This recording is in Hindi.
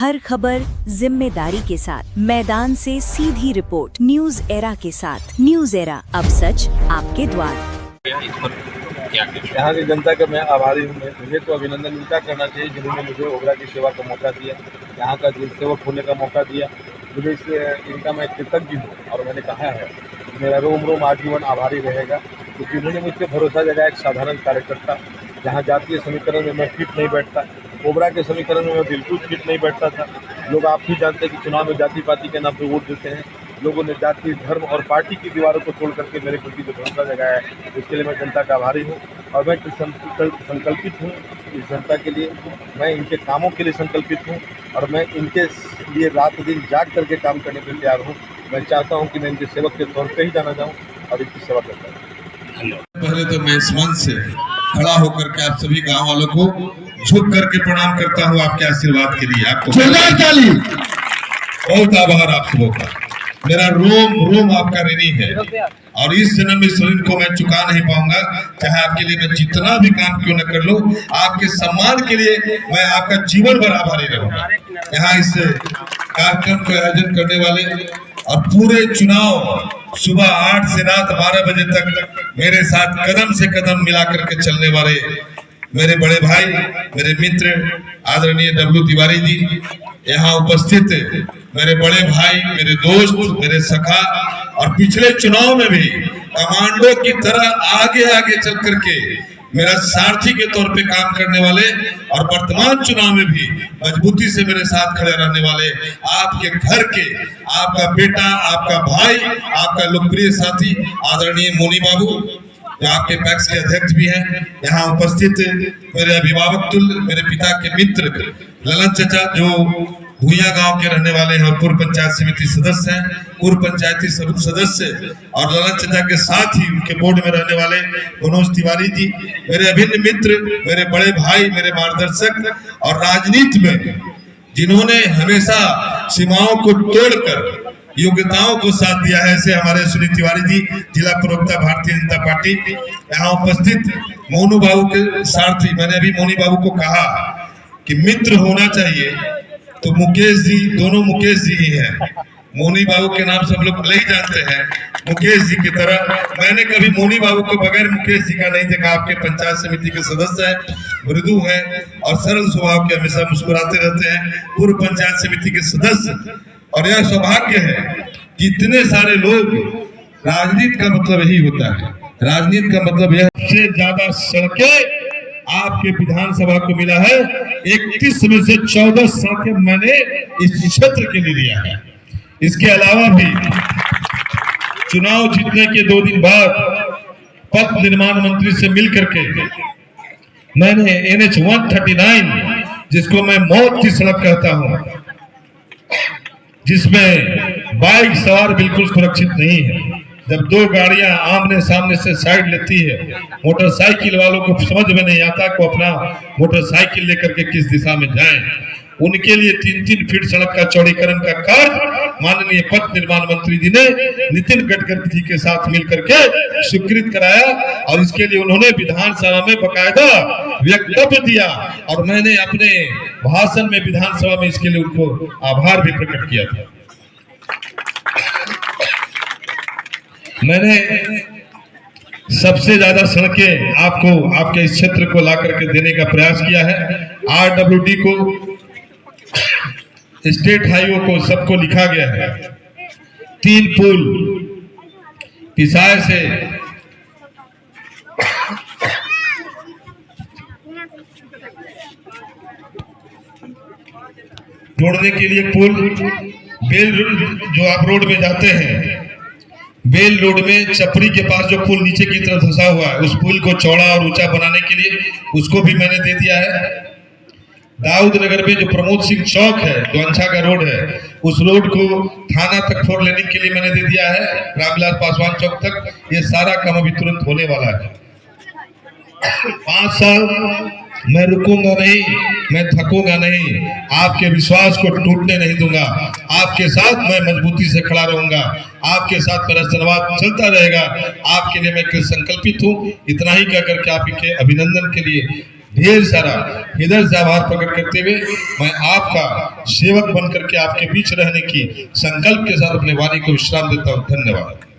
हर खबर जिम्मेदारी के साथ, मैदान से सीधी रिपोर्ट, न्यूज एरा के साथ। न्यूज एरा, अब सच आपके द्वार। यहाँ की जनता का मैं आभारी हूँ। मुझे तो अभिनंदन इनका करना चाहिए जिन्होंने मुझे ओबरा की सेवा का मौका दिया, यहाँ का दिल सेवक होने का मौका दिया। मुझे इनका मैं कृतज्ञ हूँ और मैंने कहा है मेरा रोम रोम आजीवन आभारी रहेगा, क्योंकि उन्होंने मुझ पर भरोसा जगाया। एक साधारण कार्यकर्ता, जहाँ जातीय समीकरण में मैं फिट नहीं बैठता, ओबरा के समीकरण में मैं बिल्कुल फिट नहीं बैठता था। लोग आप भी जानते हैं कि चुनाव में जाति पाति के नाम पर वोट देते हैं। लोगों ने जाति, धर्म और पार्टी की दीवारों को तोड़ करके मेरे प्रति जो भरोसा जगाया है, उसके लिए मैं जनता का आभारी हूँ। और मैं संकल्पित हूँ इस जनता के लिए, मैं इनके कामों के लिए संकल्पित हूँ और मैं इनके लिए रात दिन जाग करके काम करने के लिए तैयार हूँ। मैं चाहता हूँ कि मैं इनके सेवक के तौर पर ही जाना जाऊँ और इनकी सेवा करता हूँ। पहले तो मैं इस मंच से खड़ा होकर के आप सभी गांव वालों को झुक करके प्रणाम करता हूं आपके आशीर्वाद के लिए। आपको बहुत आभार आप सबों का। मेरा रोम रोम आपका ऋणी है और इस जन्म में इस ऋण को मैं चुका नहीं पाऊंगा, चाहे आपके लिए मैं जितना भी काम क्यों न कर लूं। आपके सम्मान के लिए मैं आपका जीवन भर आभारी रहूंगा। यहाँ इस कार्यक्रम का आयोजन करने वाले और पूरे चुनाव सुबह 8 से रात 12 बजे तक मेरे साथ कदम से कदम मिला करके चलने वाले मेरे बड़े भाई, मेरे मित्र आदरणीय डब्लू तिवारी जी, यहाँ उपस्थित मेरे बड़े भाई, मेरे दोस्त, मेरे सखा और पिछले चुनाव में भी कमांडो की तरह आगे आगे चल करके मेरा सारथी के तौर पे काम करने वाले और वर्तमान चुनाव में भी मजबूती से मेरे साथ खड़े रहने वाले आपके घर के, आपका बेटा, आपका भाई, आपका लोकप्रिय साथी आदरणीय मोनी बाबू, जो आपके पैक्स के अध्यक्ष भी हैं, यहाँ उपस्थित मेरे अभिभावक तुल्य, मेरे पिता के मित्र ललन चचा, जो भूया गांव के रहने वाले हैं और पूर्व पंचायत समिति सदस्य हैं, पूर्व पंचायती सदस्य और ललन चचा के साथ ही उनके बोर्ड में रहने वाले मनोज तिवारी जी, मेरे अभिन्न मित्र, मेरे बड़े भाई, मेरे मार्गदर्शक और राजनीति में जिन्होंने हमेशा सीमाओं को तोड़कर योग्यताओं को साथ दिया है, ऐसे हमारे सुनील तिवारी जी, जिला प्रवक्ता भारतीय जनता पार्टी। यहाँ उपस्थित मोनू बाबू के सारथी, मैंने अभी मोनी बाबू को कहा कि मित्र होना चाहिए, तो मुकेश जी, दोनों मुकेश जी ही हैं। मोनी बाबू के नाम सब लोग भले ही जानते हैं, मुकेश जी की तरह मैंने कभी मोनी बाबू को बगैर मुकेश जी का नहीं देखा। आपके पंचायत समिति के सदस्य हैं, मृदु हैं और सरल स्वभाव के, हमेशा मुस्कुराते रहते हैं, पूर्व पंचायत समिति के सदस्य। और यह सौभाग्य है कि इतने सारे लोग, राजनीति का मतलब यही होता है, राजनीति का मतलब यह सबसे ज्यादा सड़कें आपके विधानसभा को मिला है। 31 में से 14 सड़कें मैंने इस क्षेत्र के लिए लिया है। इसके अलावा भी चुनाव जीतने के 2 दिन बाद पथ निर्माण मंत्री से मिलकर के मैंने NH 139, जिसको मैं मौत की सड़क कहता हूं, जिसमें बाइक सवार बिल्कुल सुरक्षित नहीं है। जब 2 गाड़ियां आमने सामने से साइड लेती है, मोटरसाइकिल वालों को समझ में नहीं आता को अपना मोटरसाइकिल लेकर के किस दिशा में जाएं। उनके लिए 3-3 फीट सड़क का चौड़ीकरण का कार्य माननीय पथ निर्माण मंत्री जी ने नितिन गडकरी जी के साथ मिलकर के स्वीकृत कराया और इसके लिए उन्होंने विधानसभा में बकायदा वक्तव्य दिया और मैंने अपने भाषण में विधानसभा में इसके लिए उनको आभार भी प्रकट किया था। मैंने सबसे ज्यादा सड़कें आपको, आपके इस क्षेत्र को ला करके देने का प्रयास किया है। RWD को, स्टेट हाईवे को, सबको लिखा गया है। 3 पुल पिसाय से जोड़ने के लिए पुल, बेल जो आप रोड में जाते हैं, बेल रोड में चपरी के पास जो पुल नीचे की तरफ धंसा हुआ है, उस पुल को चौड़ा और ऊंचा बनाने के लिए उसको भी मैंने दे दिया है। दाऊद नगर में जो प्रमोद सिंह चौक है, जो अंछा का रोड है, उस रोड को थाना तक 4 लेनिंग के लिए मैंने दे दिया है, रामविलास पासवान चौक तक। ये सारा काम अभी तुरंत होने वाला है। 5 साल मैं रुकूंगा नहीं, मैं थकूंगा नहीं, आपके विश्वास को टूटने नहीं दूंगा, आपके साथ मैं मजबूती से खड़ा रहूंगा, आपके साथ मेरा संवाद चलता रहेगा। आपके लिए मैं संकल्पित हूँ। इतना ही कहकर के आपके अभिनंदन के लिए ढेर सारा हृदय से आभार प्रकट करते हुए मैं आपका सेवक बनकर के आपके बीच रहने की संकल्प के साथ अपने वाणी को विश्राम देता हूँ। धन्यवाद।